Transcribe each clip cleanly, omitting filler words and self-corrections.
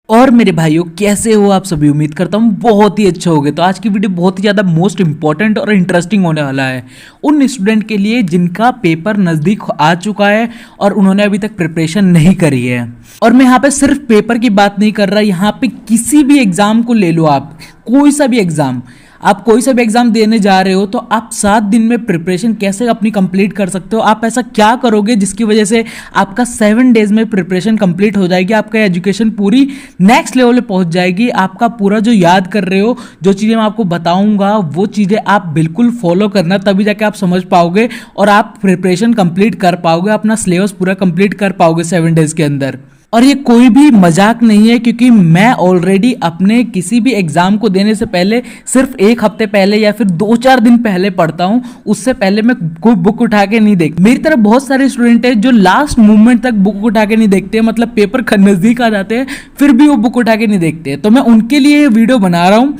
और मेरे भाइयों, कैसे हो आप सभी। उम्मीद करता हूँ बहुत ही अच्छे होगे। तो आज की वीडियो बहुत ही ज़्यादा मोस्ट इंपॉर्टेंट और इंटरेस्टिंग होने वाला है उन स्टूडेंट के लिए जिनका पेपर नज़दीक आ चुका है और उन्होंने अभी तक प्रिपरेशन नहीं करी है। और मैं यहाँ पे सिर्फ पेपर की बात नहीं कर रहा, यहाँ पे किसी भी एग्जाम को ले लो आप, कोई सा भी एग्जाम, आप कोई सा भी एग्जाम देने जा रहे हो तो आप 7 दिन में प्रिपरेशन कैसे अपनी कंप्लीट कर सकते हो। आप ऐसा क्या करोगे जिसकी वजह से आपका 7 डेज में प्रिपरेशन कंप्लीट हो जाएगी, आपका एजुकेशन पूरी नेक्स्ट लेवल पे पहुंच जाएगी। आपका पूरा जो याद कर रहे हो, जो चीज़ें मैं आपको बताऊंगा वो चीज़ें आप बिल्कुल फॉलो करना, तभी जाके आप समझ पाओगे और आप प्रिपरेशन कंप्लीट कर पाओगे, अपना सिलेबस पूरा कंप्लीट कर पाओगे 7 डेज के अंदर। और ये कोई भी मजाक नहीं है, क्योंकि मैं ऑलरेडी अपने किसी भी एग्जाम को देने से पहले सिर्फ 1 हफ्ते पहले या फिर 2-4 दिन पहले पढ़ता हूँ। उससे पहले मैं कोई बुक उठा के नहीं देखता। मेरी तरफ बहुत सारे स्टूडेंट हैं जो लास्ट मोमेंट तक बुक उठा के नहीं देखते, मतलब पेपर नजदीक आ जाते हैं फिर भी वो बुक उठा के नहीं देखते। तो मैं उनके लिए वीडियो बना रहा हूँ।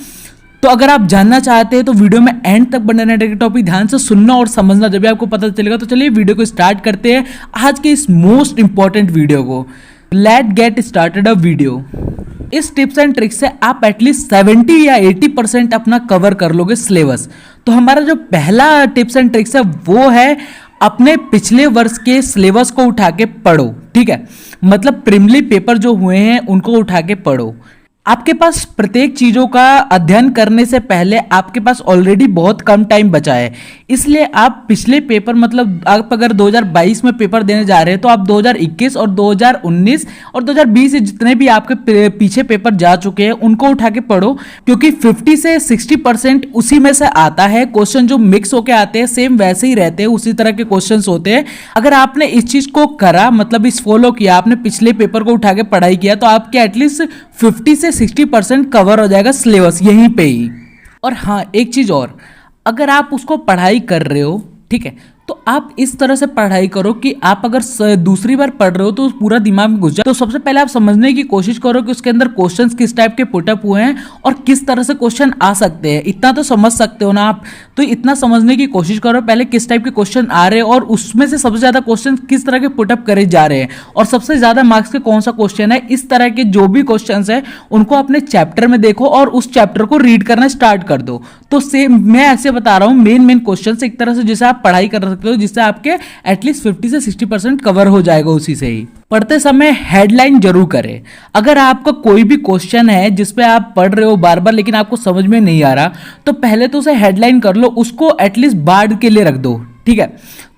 तो अगर आप जानना चाहते हैं तो वीडियो में एंड तक बने रहने का टॉपिक ध्यान से सुनना और समझना, जब भी आपको पता चलेगा। तो चलिए वीडियो को स्टार्ट करते हैं, आज के इस मोस्ट इंपॉर्टेंट वीडियो को। Let get started a video. इस टिप्स एंड ट्रिक्स से आप एटलीस्ट 70 या 80% अपना कवर कर लोगे सिलेबस। तो हमारा जो पहला टिप्स एंड ट्रिक्स है वो है अपने पिछले वर्ष के सिलेबस को उठा के पढ़ो। ठीक है, मतलब प्रीलिमिनरी पेपर जो हुए हैं उनको उठा के पढ़ो। आपके पास प्रत्येक चीजों का अध्ययन करने से पहले आपके पास ऑलरेडी बहुत कम टाइम बचा है, इसलिए आप पिछले पेपर, मतलब आप अगर 2022 में पेपर देने जा रहे हैं तो आप 2021 और 2019 और 2020 से जितने भी आपके पीछे पेपर जा चुके हैं उनको उठा के पढ़ो, क्योंकि 50 से 60% उसी में से आता है। क्वेश्चन जो मिक्स होके आते हैं सेम वैसे ही रहते हैं, उसी तरह के क्वेश्चंस होते हैं। अगर आपने इस चीज को करा, मतलब इस फॉलो किया, आपने पिछले पेपर को उठा के पढ़ाई किया, तो आपके एटलीस्ट 50 से 60% कवर हो जाएगा सिलेबस यहीं पे ही। और हाँ, एक चीज और, अगर आप उसको पढ़ाई कर रहे हो, ठीक है, तो आप इस तरह से पढ़ाई करो कि आप अगर दूसरी बार पढ़ रहे हो तो पूरा दिमाग में घुस जाए। तो सबसे पहले आप समझने की कोशिश करो कि उसके अंदर क्वेश्चंस किस टाइप के पुटअप हुए हैं और किस तरह से क्वेश्चन आ सकते हैं। इतना तो समझ सकते हो ना आप, तो इतना समझने की कोशिश करो पहले किस टाइप के क्वेश्चन आ रहे हैं और उसमें से सबसे ज्यादा क्वेश्चन किस तरह के पुटअप करे जा रहे हैं और सबसे ज्यादा मार्क्स के कौन सा क्वेश्चन है। इस तरह के जो भी क्वेश्चन है उनको अपने चैप्टर में देखो और उस चैप्टर को रीड करना स्टार्ट कर दो। तो सेम मैं ऐसे बता रहा हूँ, मेन क्वेश्चन एक तरह से जिसे आप पढ़ाई कर सकते हो, जिससे आपके एटलीस्ट 50 से 60% कवर हो जाएगा उसी से ही। पढ़ते समय हेडलाइन जरूर करें। अगर आपका कोई भी क्वेश्चन है जिस पे आप पढ़ रहे हो बार बार लेकिन आपको समझ में नहीं आ रहा, तो पहले तो उसे हेडलाइन कर लो, उसको एटलीस्ट बाद के लिए रख दो। ठीक है,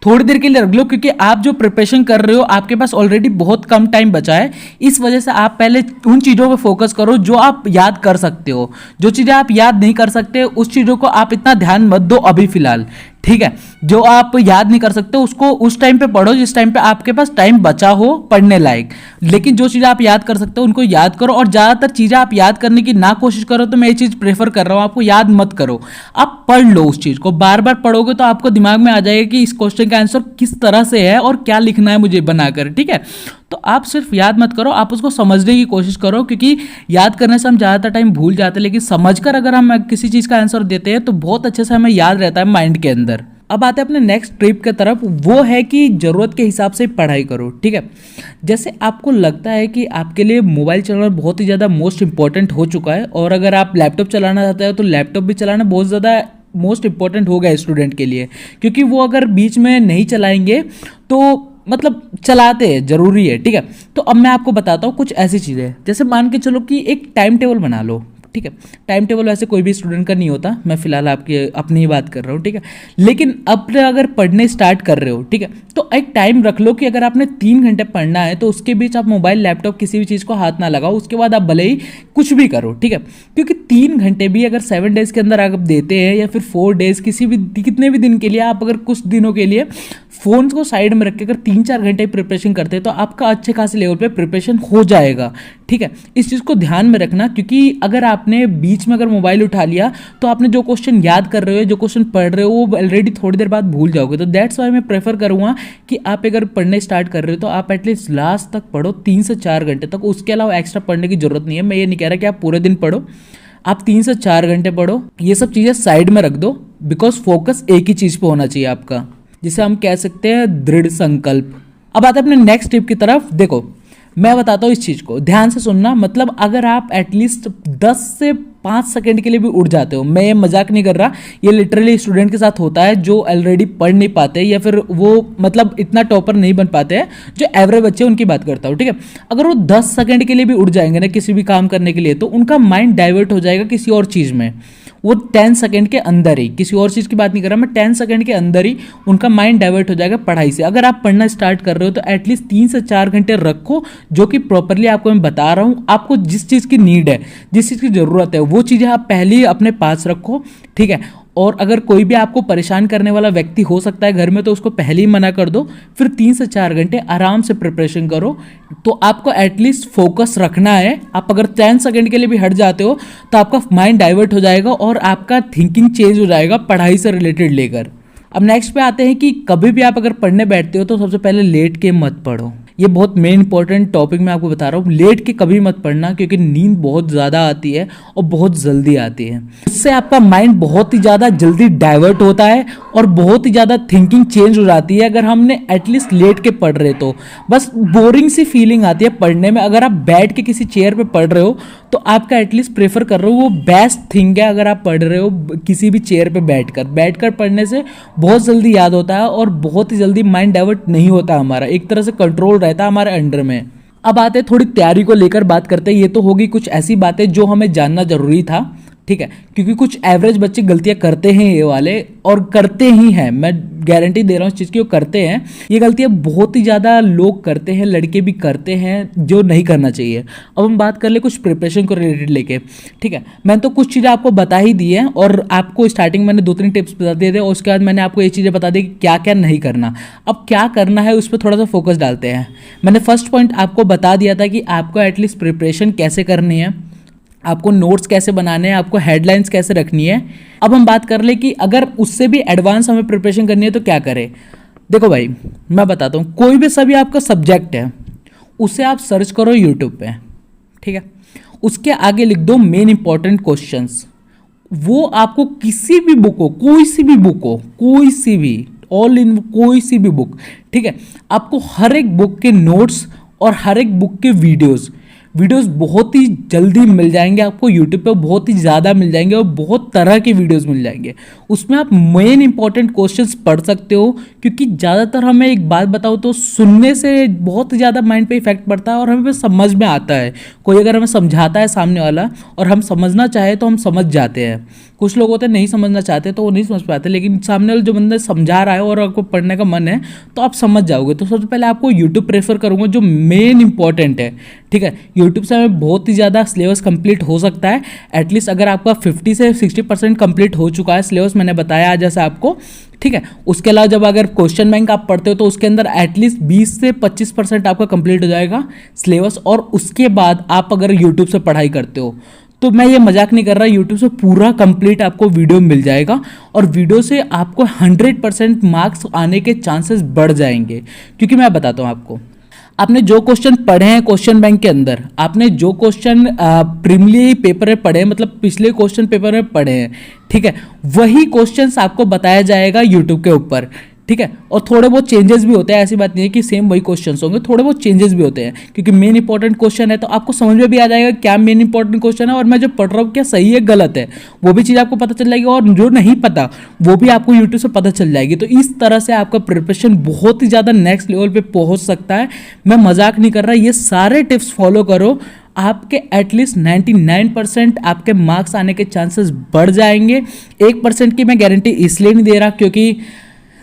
थोड़ी देर के लिए रख लो, क्योंकि आप जो प्रिपरेशन कर रहे हो आपके पास ऑलरेडी बहुत कम टाइम बचा है। इस वजह से आप पहले उन चीज़ों पे फोकस करो जो आप याद कर सकते हो। जो चीज़ें आप याद नहीं कर सकते उस चीज़ों को आप इतना ध्यान मत दो अभी फिलहाल। ठीक है, जो आप याद नहीं कर सकते उसको उस टाइम पे पढ़ो जिस टाइम पे आपके पास टाइम बचा हो पढ़ने लायक। लेकिन जो चीज़ें आप याद कर सकते हो उनको याद करो, और ज़्यादातर चीज़ें आप याद करने की ना कोशिश करो। तो मैं ये चीज़ प्रेफर कर रहा हूँ, आपको याद मत करो, आप पढ़ लो उस चीज़ को। बार बार पढ़ोगे तो आपको दिमाग में आ जाएगा कि इस क्वेश्चन का आंसर किस तरह से है और क्या लिखना है मुझे बनाकर। ठीक है, तो आप सिर्फ याद मत करो, आप उसको समझने की कोशिश करो, क्योंकि याद करने से हम ज़्यादातर टाइम भूल जाते हैं, लेकिन समझकर अगर हम किसी चीज़ का आंसर देते हैं तो बहुत अच्छे से हमें याद रहता है माइंड के अंदर। अब आते हैं अपने नेक्स्ट ट्रिप की तरफ, वो है कि ज़रूरत के हिसाब से पढ़ाई करो। ठीक है, जैसे आपको लगता है कि आपके लिए मोबाइल चलाना बहुत ही ज़्यादा मोस्ट इंपॉर्टेंट हो चुका है, और अगर आप लैपटॉप चलाना चाहते हो तो लैपटॉप भी चलाना बहुत ज़्यादा मोस्ट इंपॉर्टेंट हो गया स्टूडेंट के लिए, क्योंकि वो अगर बीच में नहीं चलाएंगे तो मतलब चलाते हैं, जरूरी है। ठीक है, तो अब मैं आपको बताता हूँ कुछ ऐसी चीज़ें, जैसे मान के चलो कि एक टाइम टेबल बना लो। ठीक है, टाइम टेबल वैसे कोई भी स्टूडेंट का नहीं होता, मैं फिलहाल आपकी अपनी ही बात कर रहा हूँ। ठीक है, लेकिन अब अगर पढ़ने स्टार्ट कर रहे हो, ठीक है, तो एक टाइम रख लो कि अगर आपने 3 घंटे पढ़ना है तो उसके बीच आप मोबाइल लैपटॉप किसी भी चीज़ को हाथ ना लगाओ। उसके बाद आप भले ही कुछ भी करो। ठीक है, क्योंकि 3 घंटे भी अगर 7 डेज के अंदर आप देते हैं या फिर 4 डेज, किसी भी कितने भी दिन के लिए, आप अगर कुछ दिनों के लिए फोन को साइड में रख के अगर 3-4 घंटे प्रिपरेशन करते हैं तो आपका अच्छे खासे लेवल पे प्रिपरेशन हो जाएगा। ठीक है, इस चीज़ को ध्यान में रखना, क्योंकि अगर आपने बीच में अगर मोबाइल उठा लिया तो आपने जो क्वेश्चन याद कर रहे हो, जो क्वेश्चन पढ़ रहे हो, वो ऑलरेडी थोड़ी देर बाद भूल जाओगे। तो दैट्स वाई मैं प्रेफर करूँगा कि आप अगर पढ़ने स्टार्ट कर रहे हो तो आप एटलीस्ट लास्ट तक पढ़ो, 3 से 4 घंटे तक। उसके अलावा एक्स्ट्रा पढ़ने की जरूरत नहीं है। मैं ये नहीं कह रहा कि आप पूरे दिन पढ़ो, आप 3 से 4 घंटे पढ़ो। ये सब चीज़ें साइड में रख दो, बिकॉज फोकस एक ही चीज़ पे होना चाहिए आपका, जिसे हम कह सकते हैं दृढ़ संकल्प। अब आते हैं अपने नेक्स्ट टिप की तरफ। देखो, मैं बताता हूँ इस चीज़ को, ध्यान से सुनना। मतलब अगर आप एटलीस्ट 10 से 5 सेकंड के लिए भी उठ जाते हो, मैं ये मजाक नहीं कर रहा, ये लिटरली स्टूडेंट के साथ होता है जो ऑलरेडी पढ़ नहीं पाते या फिर वो मतलब इतना टॉपर नहीं बन पाते हैं, जो एवरेज बच्चे उनकी बात करता हूँ, ठीक है। अगर वो 10 सेकंड के लिए भी उठ जाएंगे ना किसी भी काम करने के लिए, तो उनका माइंड डाइवर्ट हो जाएगा किसी और चीज़ में। वो 10 सेकंड के अंदर ही, किसी और चीज़ की बात नहीं कर रहा मैं, 10 सेकंड के अंदर ही उनका माइंड डाइवर्ट हो जाएगा पढ़ाई से। अगर आप पढ़ना स्टार्ट कर रहे हो तो एटलीस्ट 3 से 4 घंटे रखो, जो कि प्रॉपरली आपको मैं बता रहा हूँ। आपको जिस चीज़ की नीड है, जिस चीज़ की ज़रूरत है, वो चीज़ें आप पहले ही अपने पास रखो, ठीक है। और अगर कोई भी आपको परेशान करने वाला व्यक्ति हो सकता है घर में, तो उसको पहले ही मना कर दो। फिर 3 से 4 घंटे आराम से प्रिपरेशन करो। तो आपको एटलीस्ट फोकस रखना है। आप अगर 10 सेकंड के लिए भी हट जाते हो तो आपका माइंड डाइवर्ट हो जाएगा और आपका थिंकिंग चेंज हो जाएगा पढ़ाई से रिलेटेड लेकर। अब नेक्स्ट पे आते हैं कि कभी भी आप अगर पढ़ने बैठते हो तो सबसे पहले लेट के मत पढ़ो। ये बहुत मेन इंपॉर्टेंट टॉपिक मैं आपको बता रहा हूँ। लेट के कभी मत पढ़ना, क्योंकि नींद बहुत ज़्यादा आती है और बहुत जल्दी आती है। इससे आपका माइंड बहुत ही ज़्यादा जल्दी डाइवर्ट होता है और बहुत ही ज़्यादा थिंकिंग चेंज हो जाती है। अगर हमने एटलीस्ट लेट के पढ़ रहे तो बस बोरिंग सी फीलिंग आती है पढ़ने में। अगर आप बैठ के किसी चेयर पे पढ़ रहे हो तो आपका एटलीस्ट प्रेफर कर रहे हो, वो बेस्ट थिंग है। अगर आप पढ़ रहे हो किसी भी चेयर पे बैठकर पढ़ने से बहुत जल्दी याद होता है और बहुत ही जल्दी माइंड डाइवर्ट नहीं होता हमारा, एक तरह से कंट्रोल रहता है हमारे अंडर में। अब आते हैं थोड़ी तैयारी को लेकर बात करते हैं। ये तो होगी कुछ ऐसी बातें जो हमें जानना जरूरी था, ठीक है, क्योंकि कुछ एवरेज बच्चे गलतियां करते हैं ये वाले, और करते ही हैं, मैं गारंटी दे रहा हूँ इस चीज़ की, वो करते हैं। ये गलतियां बहुत ही ज़्यादा लोग करते हैं, लड़के भी करते हैं, जो नहीं करना चाहिए। अब हम बात कर ले कुछ प्रिपरेशन को रिलेटेड लेके, ठीक है। मैंने तो कुछ चीज़ें आपको बता ही दी है और आपको स्टार्टिंग मैंने 2-3 टिप्स बता दिए थे, और उसके बाद मैंने आपको ये चीज़ें बता दी कि क्या क्या नहीं करना। अब क्या करना है उस पर थोड़ा सा फोकस डालते हैं। मैंने फर्स्ट पॉइंट आपको बता दिया था कि आपको एटलीस्ट प्रिपरेशन कैसे करनी है, आपको नोट्स कैसे बनाने हैं, आपको हेडलाइंस कैसे रखनी है। अब हम बात कर ले कि अगर उससे भी एडवांस हमें प्रिपरेशन करनी है तो क्या करें। देखो भाई, मैं बताता हूँ, कोई भी सभी आपका सब्जेक्ट है उसे आप सर्च करो यूट्यूब पे, ठीक है। उसके आगे लिख दो मेन इंपॉर्टेंट क्वेश्चंस। वो आपको किसी भी बुक हो, कोई सी भी बुक हो, कोई सी भी, ऑल इन कोई सी भी बुक, ठीक है, आपको हर एक बुक के नोट्स और हर एक बुक के वीडियोस बहुत ही जल्दी मिल जाएंगे आपको यूट्यूब पे, बहुत ही ज़्यादा मिल जाएंगे और बहुत तरह के वीडियोस मिल जाएंगे। उसमें आप मेन इंपॉर्टेंट क्वेश्चंस पढ़ सकते हो, क्योंकि ज़्यादातर हमें एक बात बताओ तो सुनने से बहुत ज़्यादा माइंड पे इफेक्ट पड़ता है और हमें समझ में आता है। कोई अगर हमें समझाता है सामने वाला और हम समझना चाहे तो हम समझ जाते हैं। कुछ लोग होते हैं नहीं समझना चाहते तो वो नहीं समझ पाते, लेकिन सामने वाला जो बंदा समझा रहा है और आपको पढ़ने का मन है तो आप समझ जाओगे। तो सबसे पहले आपको यूट्यूब प्रेफर करूँगा जो मेन इंपॉर्टेंट है, ठीक है। यूट्यूब से हमें बहुत ही ज़्यादा सिलेबस कंप्लीट हो सकता है। एटलीस्ट अगर आपका 50 से 60% कंप्लीट हो चुका है सिलेबस, मैंने बताया जैसे आपको, ठीक है। उसके अलावा जब अगर क्वेश्चन बैंक आप पढ़ते हो तो उसके अंदर एटलीस्ट 20 से 25% आपका कंप्लीट हो जाएगा सिलेबस। और उसके बाद आप अगर यूट्यूब से पढ़ाई करते हो तो मैं ये मजाक नहीं कर रहा, यूट्यूब से पूरा कंप्लीट आपको वीडियो मिल जाएगा और वीडियो से आपको 100% मार्क्स आने के चांसेस बढ़ जाएंगे। क्योंकि मैं बताता हूँ आपको, आपने जो क्वेश्चन पढ़े हैं क्वेश्चन बैंक के अंदर, आपने जो क्वेश्चन प्रीलिमिनरी पेपर में पढ़े हैं, मतलब पिछले क्वेश्चन पेपर में पढ़े हैं, ठीक है, वही क्वेश्चंस आपको बताया जाएगा यूट्यूब के ऊपर, ठीक है। और थोड़े बहुत चेंजेस भी होते हैं, ऐसी बात नहीं है कि सेम वही क्वेश्चंस होंगे, थोड़े बहुत चेंजेस भी होते हैं, क्योंकि मेन इंपॉर्टेंट क्वेश्चन है तो आपको समझ में भी आ जाएगा क्या मेन इंपॉर्टेंट क्वेश्चन है और मैं जो पढ़ रहा हूँ क्या सही है गलत है, वो भी चीज़ आपको पता चल जाएगी। और जो नहीं पता वो भी आपको यूट्यूब से पता चल जाएगी। तो इस तरह से आपका प्रिपरेशन बहुत ही ज़्यादा नेक्स्ट लेवल पर पहुँच सकता है। मैं मजाक नहीं कर रहा, ये सारे टिप्स फॉलो करो, आपके एटलीस्ट 99% आपके मार्क्स आने के चांसेस बढ़ जाएंगे। 1% की मैं गारंटी इसलिए नहीं दे रहा क्योंकि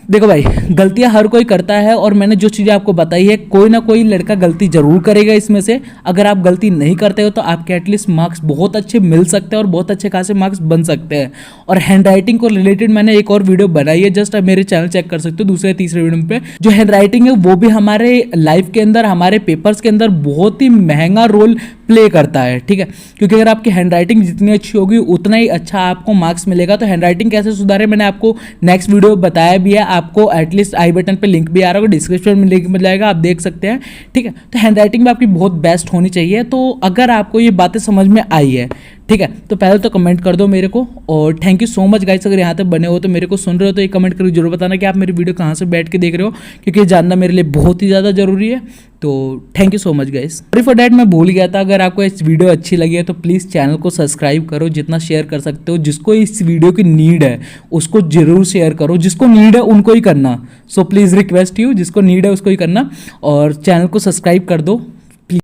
देखो भाई, गलतियां हर कोई करता है और मैंने जो चीज़ें आपको बताई है, कोई ना कोई लड़का गलती जरूर करेगा इसमें से। अगर आप गलती नहीं करते हो तो आपके एटलीस्ट मार्क्स बहुत अच्छे मिल सकते हैं और बहुत अच्छे खासे मार्क्स बन सकते हैं। और हैंड राइटिंग को रिलेटेड मैंने एक और वीडियो बनाई है, जस्ट आप मेरे चैनल चेक कर सकते हो, दूसरे तीसरे वीडियो पे। जो हैंड राइटिंग है वो भी हमारे लाइफ के अंदर, हमारे पेपर्स के अंदर बहुत ही महंगा रोल प्ले करता है, ठीक है। क्योंकि अगर आपकी हैंड राइटिंग जितनी अच्छी होगी उतना ही अच्छा आपको मार्क्स मिलेगा। तो हैंड राइटिंग कैसे सुधारे मैंने आपको नेक्स्ट वीडियो बताया भी है, आपको एटलीस्ट आई बटन पे लिंक भी आ रहा होगा, डिस्क्रिप्शन में लिंक मिल जाएगा, आप देख सकते हैं, ठीक है। तो हैंड राइटिंग में आपकी बहुत बेस्ट होनी चाहिए। तो अगर आपको ये बातें समझ में आई है, ठीक है, तो पहले तो कमेंट कर दो मेरे को, और thank you so much guys. अगर यहाँ तक बने हो तो मेरे को सुन रहे हो तो एक कमेंट करके जरूर बताना कि आप मेरी वीडियो कहाँ से बैठ के देख रहे हो, क्योंकि ये जानना मेरे लिए बहुत ही ज़्यादा ज़रूरी है। तो thank you so much guys. Sorry for that, मैं भूल गया था। अगर आपको इस वीडियो अच्छी लगी है तो प्लीज़ चैनल को सब्सक्राइब करो, जितना शेयर कर सकते हो। जिसको इस वीडियो की नीड है उसको जरूर शेयर करो, जिसको नीड है उनको ही करना। सो प्लीज़ रिक्वेस्ट यू, जिसको नीड है उसको ही करना, और चैनल को सब्सक्राइब कर दो।